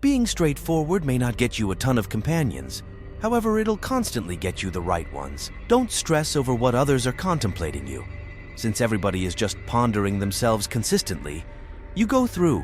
Being straightforward may not get you a ton of companions. However, it'll constantly get you the right ones. Don't stress over what others are contemplating you. Since everybody is just pondering themselves consistently, you go through.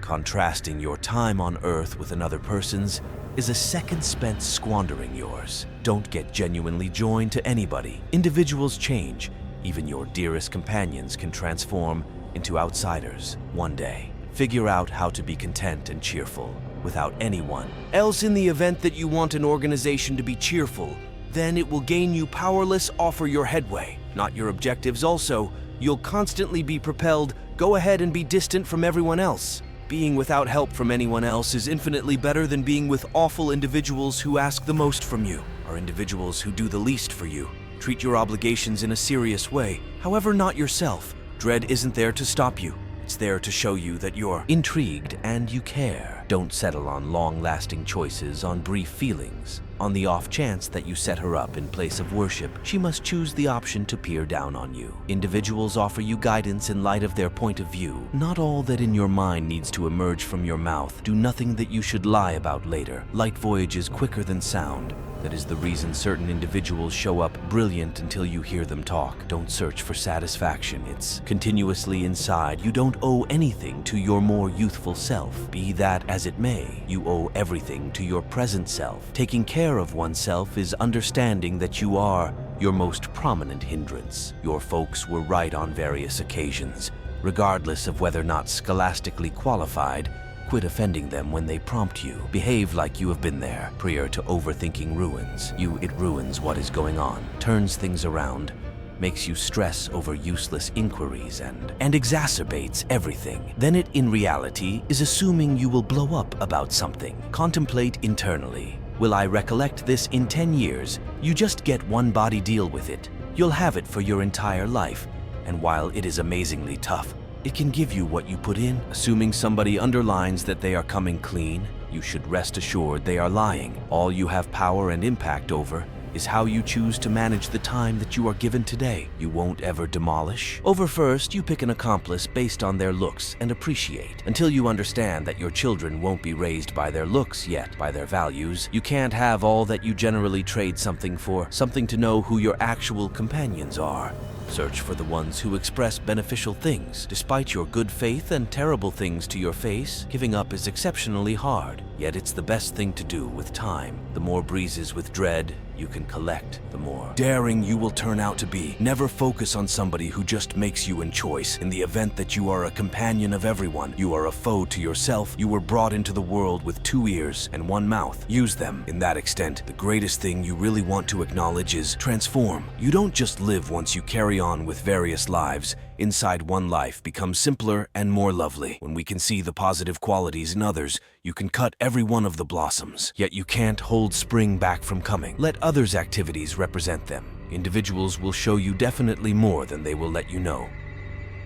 Contrasting your time on Earth with another person's is a second spent squandering yours. Don't get genuinely joined to anybody. Individuals change. Even your dearest companions can transform into outsiders one day. Figure out how to be content and cheerful without anyone else. In the event that you want an organization to be cheerful, then it will gain you powerless, offer your headway, not your objectives. Also, you'll constantly be propelled. Go ahead and be distant from everyone else. Being without help from anyone else is infinitely better than being with awful individuals who ask the most from you, or individuals who do the least for you. Treat your obligations in a serious way, however, not yourself. Dread isn't there to stop you. It's there to show you that you're intrigued and you care. Don't settle on long-lasting choices on brief feelings. On the off chance that you set her up in place of worship, she must choose the option to peer down on you. Individuals offer you guidance in light of their point of view. Not all that in your mind needs to emerge from your mouth. Do nothing that you should lie about later. Light voyages quicker than sound. That is the reason certain individuals show up brilliant until you hear them talk. Don't search for satisfaction. It's continuously inside. You don't owe anything to your more youthful self. Be that as it may, you owe everything to your present self. Taking care of oneself is understanding that you are your most prominent hindrance. Your folks were right on various occasions. Regardless of whether or not scholastically qualified, quit offending them when they prompt you. Behave like you have been there. Prior to overthinking ruins. It ruins what is going on, turns things around, makes you stress over useless inquiries and exacerbates everything. Then it, in reality, is assuming you will blow up about something. Contemplate internally. Will I recollect this in 10 years? You just get one body deal with it. You'll have it for your entire life. And while it is amazingly tough, it can give you what you put in. Assuming somebody underlines that they are coming clean, you should rest assured they are lying. All you have power and impact over is how you choose to manage the time that you are given today. You won't ever demolish. First, you pick an accomplice based on their looks and appreciate. Until you understand that your children won't be raised by their looks yet, by their values, you can't have all that you generally trade something for. Something to know who your actual companions are. Search for the ones who express beneficial things. Despite your good faith and terrible things to your face, giving up is exceptionally hard. Yet it's the best thing to do with time. The more breezes with dread you can collect, the more daring you will turn out to be. Never focus on somebody who just makes you in choice. In the event that you are a companion of everyone, you are a foe to yourself. You were brought into the world with 2 ears and 1 mouth. Use them. In that extent, the greatest thing you really want to acknowledge is transform. You don't just live once you carry on with various lives. Inside one life becomes simpler and more lovely. When we can see the positive qualities in others, you can cut every one of the blossoms. Yet you can't hold spring back from coming. Let others' activities represent them. Individuals will show you definitely more than they will let you know.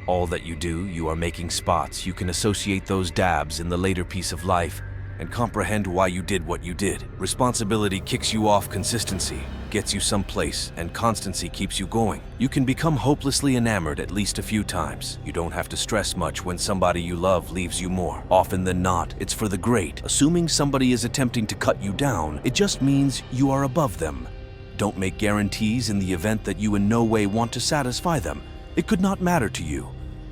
All that you do, you are making spots. You can associate those dabs in the later piece of life and comprehend why you did what you did. Responsibility kicks you off consistency, gets you someplace, and constancy keeps you going. You can become hopelessly enamored at least a few times. You don't have to stress much when somebody you love leaves you more. Often than not, it's for the great. Assuming somebody is attempting to cut you down, it just means you are above them. Don't make guarantees in the event that you in no way want to satisfy them. It could not matter to you.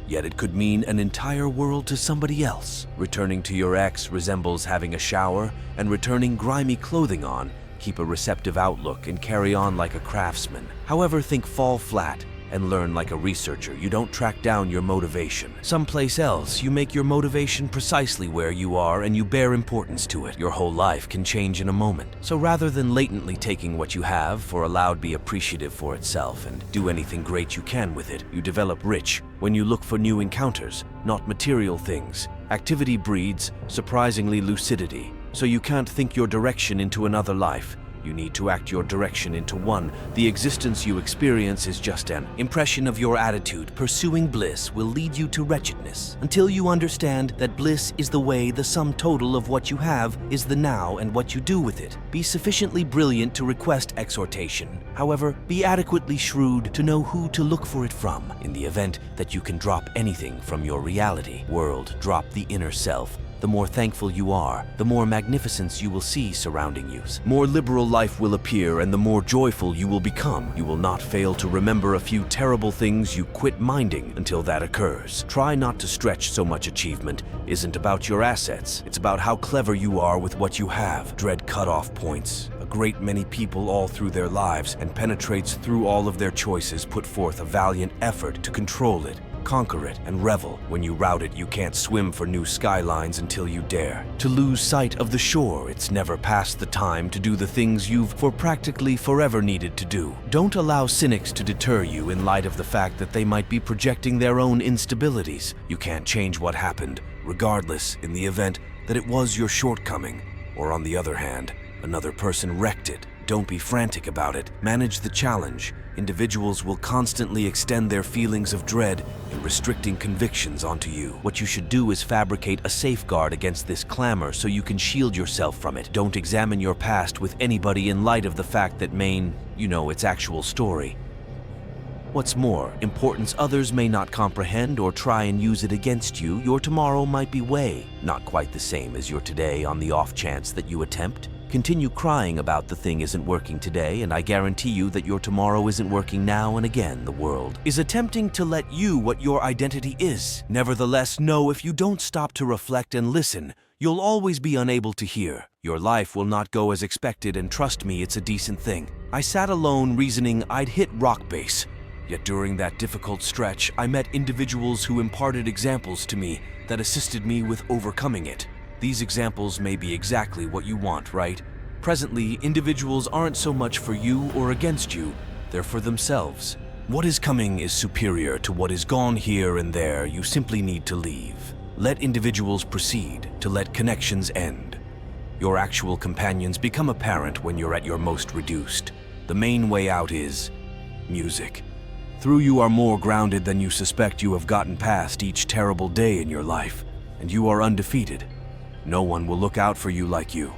Yet it could mean an entire world to somebody else. Returning to your ex resembles having a shower and returning grimy clothing on. Keep a receptive outlook and carry on like a craftsman. However, think fall flat and learn like a researcher. You don't track down your motivation someplace else. You make your motivation precisely where you are and you bear importance to it. Your whole life can change in a moment. So rather than latently taking what you have, for allowed be appreciative for itself and do anything great you can with it, you develop rich when you look for new encounters, not material things. Activity breeds, surprisingly, lucidity. So you can't think your direction into another life. You need to act your direction into one. The existence you experience is just an impression of your attitude. Pursuing bliss will lead you to wretchedness until you understand that bliss is the way the sum total of what you have is the now and what you do with it. Be sufficiently brilliant to request exhortation. However, be adequately shrewd to know who to look for it from. In the event that you can drop anything from your reality world, drop the inner self. the more thankful you are, the more magnificence you will see surrounding you. More liberal life will appear, and the more joyful you will become. You will not fail to remember a few terrible things you quit minding until that occurs. Try not to stretch so much. Achievement isn't about your assets, it's about how clever you are with what you have. Dread cutoff points. A great many people all through their lives and penetrates through all of their choices put forth a valiant effort to control it, conquer it, and revel. When you rout it, you can't swim for new skylines until you dare to lose sight of the shore. It's never past the time to do the things you've for practically forever needed to do. Don't allow cynics to deter you in light of the fact that they might be projecting their own instabilities. You can't change what happened, regardless, in the event that it was your shortcoming, or on the other hand, another person wrecked it. Don't be frantic about it. Manage the challenge. Individuals will constantly extend their feelings of dread and restricting convictions onto you. What you should do is fabricate a safeguard against this clamor so you can shield yourself from it. Don't examine your past with anybody in light of the fact that its actual story. What's more, importance others may not comprehend or try and use it against you. Your tomorrow might be not quite the same as your today. On the off chance that you attempt, continue crying about the thing isn't working today, and I guarantee you that your tomorrow isn't working now, and again the world is attempting to let you what your identity is. Nevertheless, know if you don't stop to reflect and listen, you'll always be unable to hear. Your life will not go as expected, and trust me, it's a decent thing. I sat alone reasoning I'd hit rock base. Yet during that difficult stretch, I met individuals who imparted examples to me that assisted me with overcoming it. These examples may be exactly what you want, right? Presently, individuals aren't so much for you or against you, they're for themselves. What is coming is superior to what is gone here and there. You simply need to leave. Let individuals proceed, to let connections end. Your actual companions become apparent when you're at your most reduced. The main way out is music. Through you are more grounded than you suspect. You have gotten past each terrible day in your life, and you are undefeated. No one will look out for you like you.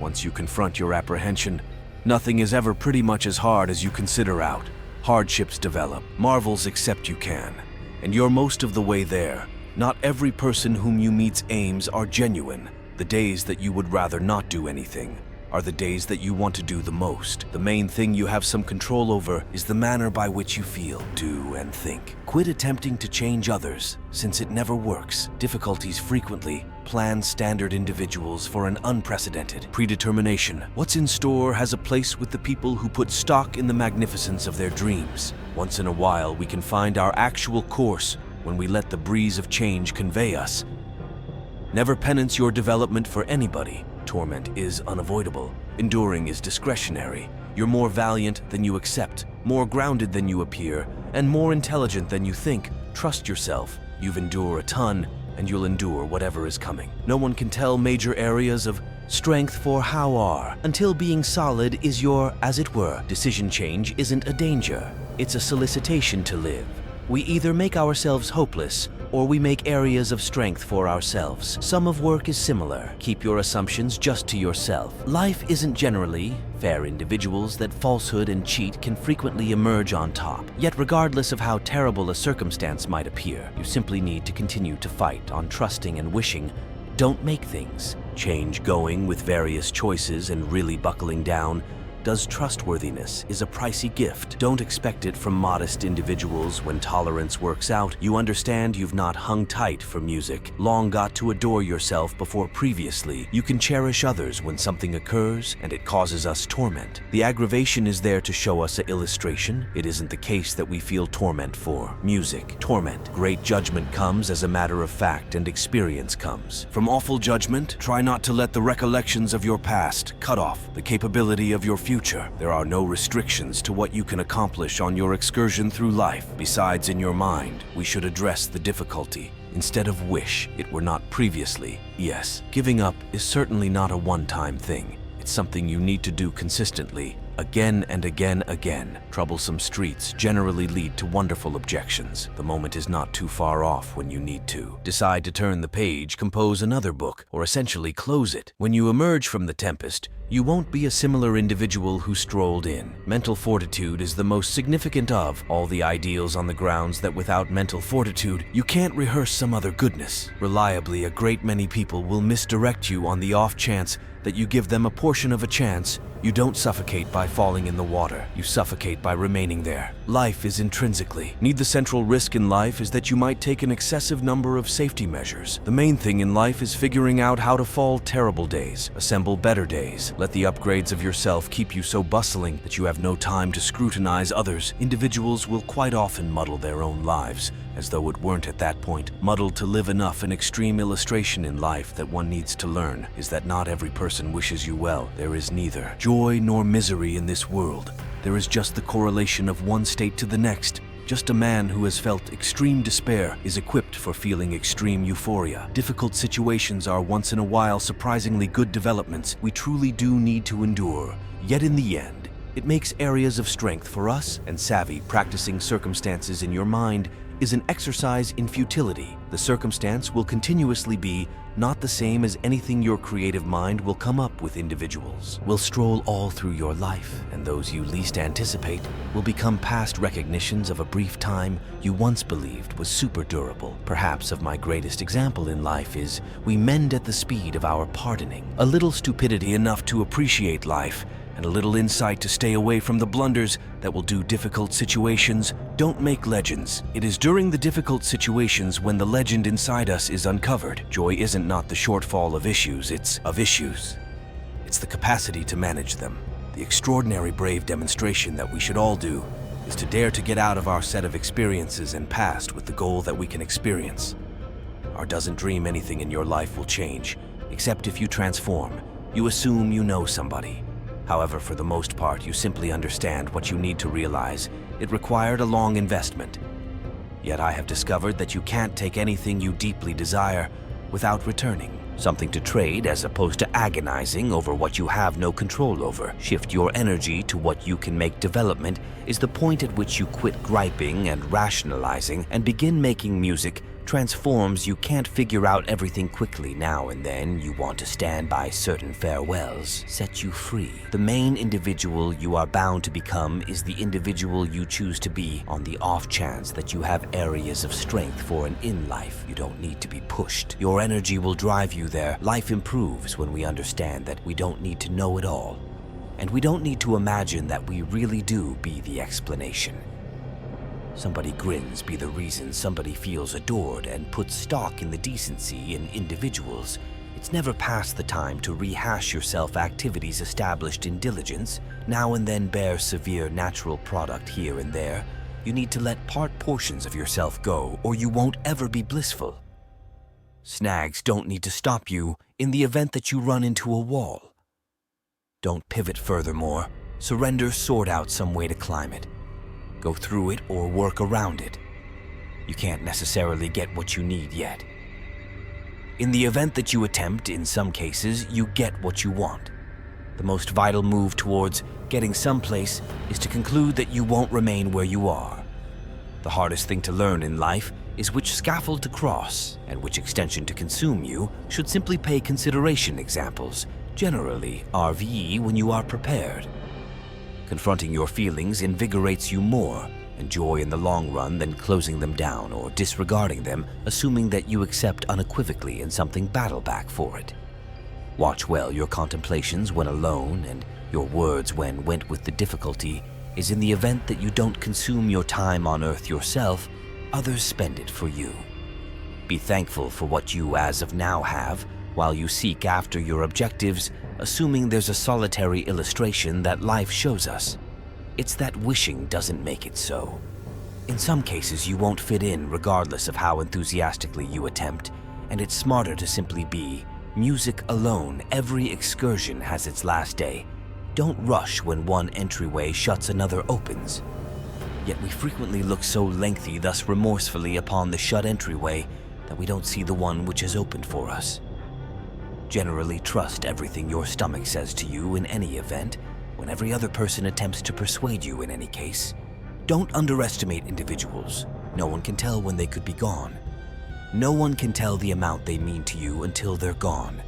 Once you confront your apprehension, nothing is ever pretty much as hard as you consider out. Hardships develop, marvels accept you can, and you're most of the way there. Not every person whom you meet's aims are genuine. The days that you would rather not do anything are the days that you want to do the most. The main thing you have some control over is the manner by which you feel, do, and think. Quit attempting to change others, since it never works. Difficulties frequently plan standard individuals for an unprecedented predetermination. What's in store has a place with the people who put stock in the magnificence of their dreams. Once in a while, we can find our actual course when we let the breeze of change convey us. Never penance your development for anybody. Torment is unavoidable. Enduring is discretionary. You're more valiant than you accept, more grounded than you appear, and more intelligent than you think. Trust yourself. You've endured a ton, and you'll endure whatever is coming. No one can tell major areas of strength for how are until being solid is your, as it were. Decision change isn't a danger. It's a solicitation to live. We either make ourselves hopeless, or we make areas of strength for ourselves. Sum of work is similar. Keep your assumptions just to yourself. Life isn't generally fair. Individuals that falsehood and cheat can frequently emerge on top. Yet regardless of how terrible a circumstance might appear, you simply need to continue to fight on trusting and wishing. Don't make things change going with various choices and really buckling down. Does trustworthiness is a pricey gift. Don't expect it from modest individuals. When tolerance works out, you understand you've not hung tight for music, long got to adore yourself before previously. You can cherish others when something occurs and it causes us torment. The aggravation is there to show us an illustration. It isn't the case that we feel torment for. Music, torment. Great judgment comes as a matter of fact, and experience comes. From awful judgment, try not to let the recollections of your past cut off the capability of your future. There are no restrictions to what you can accomplish on your excursion through life. Besides, in your mind, we should address the difficulty instead of wish it were not previously. Yes, giving up is certainly not a one-time thing. It's something you need to do consistently, Again and again. Troublesome streets generally lead to wonderful objections. The moment is not too far off when you need to. Decide to turn the page, compose another book, or essentially close it. When you emerge from the tempest, you won't be a similar individual who strolled in. Mental fortitude is the most significant of all the ideals on the grounds that without mental fortitude, you can't rehearse some other goodness. Reliably, a great many people will misdirect you on the off chance that you give them a portion of a chance. You don't suffocate by falling in the water. You suffocate by remaining there. Life is intrinsically. The central risk in life is that you might take an excessive number of safety measures. The main thing in life is figuring out how to fall terrible days, assemble better days. Let the upgrades of yourself keep you so bustling that you have no time to scrutinize others. Individuals will quite often muddle their own lives, as though it weren't at that point muddled to live enough. An extreme illustration in life that one needs to learn is that not every person wishes you well. There is neither joy nor misery in this world. There is just the correlation of one state to the next. Just a man who has felt extreme despair is equipped for feeling extreme euphoria. Difficult situations are once in a while surprisingly good developments we truly do need to endure. Yet in the end, it makes areas of strength for us, and savvy practicing circumstances in your mind is an exercise in futility. The circumstance will continuously be not the same as anything your creative mind will come up with. Individuals will stroll all through your life, and those you least anticipate will become past recognitions of a brief time you once believed was super durable. Perhaps of my greatest example in life is we mend at the speed of our pardoning. A little stupidity enough to appreciate life, and a little insight to stay away from the blunders that will do difficult situations don't make legends. It is during the difficult situations when the legend inside us is uncovered. Joy isn't not the shortfall of issues, it's of issues. It's the capacity to manage them. The extraordinary brave demonstration that we should all do is to dare to get out of our set of experiences and past with the goal that we can experience. Or doesn't dream anything in your life will change, except if you transform. You assume you know somebody. However, for the most part, you simply understand what you need to realize. It required a long investment. Yet I have discovered that you can't take anything you deeply desire without returning. Something to trade as opposed to agonizing over what you have no control over. Shift your energy to what you can make. Development is the point at which you quit griping and rationalizing and begin making music. Transforms. You can't figure out everything quickly. Now and then you want to stand by certain farewells. Set you free. The main individual you are bound to become is the individual you choose to be. On the off chance that you have areas of strength for an in life, you don't need to be pushed. Your energy will drive you there. Life improves when we understand that we don't need to know it all, and we don't need to imagine that we really do be the explanation. Somebody grins be the reason somebody feels adored, and puts stock in the decency in individuals. It's never past the time to rehash yourself. Activities established in diligence now and then bear severe natural product here and there. You need to let part portions of yourself go, or you won't ever be blissful. Snags don't need to stop you in the event that you run into a wall. Don't pivot furthermore. Surrender, sort out some way to climb it. Go through it or work around it. You can't necessarily get what you need yet. In the event that you attempt, in some cases, you get what you want. The most vital move towards getting someplace is to conclude that you won't remain where you are. The hardest thing to learn in life is which scaffold to cross and which extension to consume. You should simply pay consideration. Examples generally RVE when you are prepared. Confronting your feelings invigorates you more, and joy in the long run, than closing them down or disregarding them, assuming that you accept unequivocally in something battle back for it. Watch well your contemplations when alone, and your words when went with the difficulty is in the event that you don't consume your time on earth yourself, others spend it for you. Be thankful for what you as of now have, while you seek after your objectives, assuming there's a solitary illustration that life shows us. It's that wishing doesn't make it so. In some cases you won't fit in regardless of how enthusiastically you attempt, and it's smarter to simply be. Music alone. Every excursion has its last day. Don't rush when one entryway shuts, another opens. Yet we frequently look so lengthy, thus remorsefully, upon the shut entryway that we don't see the one which is opened for us. Generally trust everything your stomach says to you in any event, when every other person attempts to persuade you in any case. Don't underestimate individuals. No one can tell when they could be gone. No one can tell the amount they mean to you until they're gone.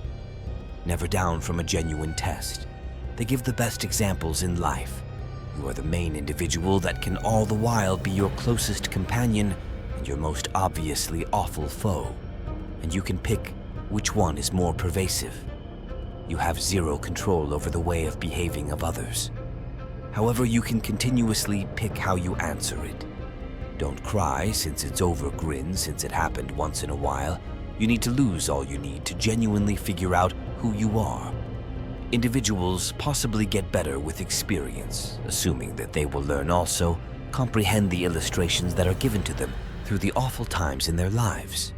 Never down from a genuine test. They give the best examples in life. You are the main individual that can all the while be your closest companion and your most obviously awful foe. And you can pick which one is more pervasive. You have zero control over the way of behaving of others. However, you can continuously pick how you answer it. Don't cry since it's over, grin since it happened once in a while. You need to lose all you need to genuinely figure out who you are. Individuals possibly get better with experience, assuming that they will learn also comprehend the illustrations that are given to them through the awful times in their lives.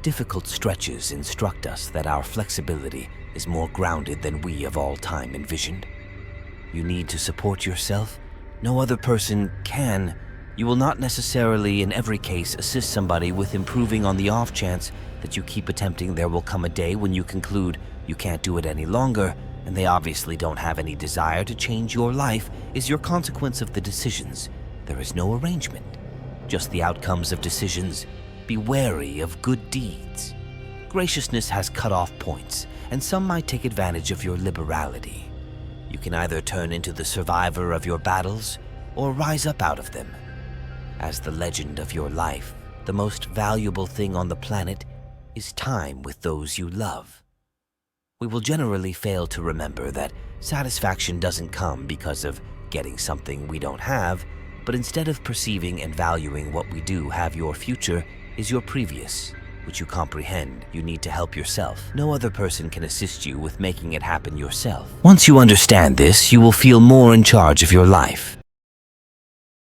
Difficult stretches instruct us that our flexibility is more grounded than we of all time envisioned. You need to support yourself. No other person can. You will not necessarily in every case assist somebody with improving on the off chance that you keep attempting. There will come a day when you conclude you can't do it any longer, and they obviously don't have any desire to change your life is your consequence of the decisions. There is no arrangement, just the outcomes of decisions. Be wary of good deeds. Graciousness has cut-off points, and some might take advantage of your liberality. You can either turn into the survivor of your battles or rise up out of them. As the legend of your life, the most valuable thing on the planet is time with those you love. We will generally fail to remember that satisfaction doesn't come because of getting something we don't have, but instead of perceiving and valuing what we do have, your future is your previous, which you comprehend. You need to help yourself. No other person can assist you with making it happen yourself. Once you understand this, you will feel more in charge of your life.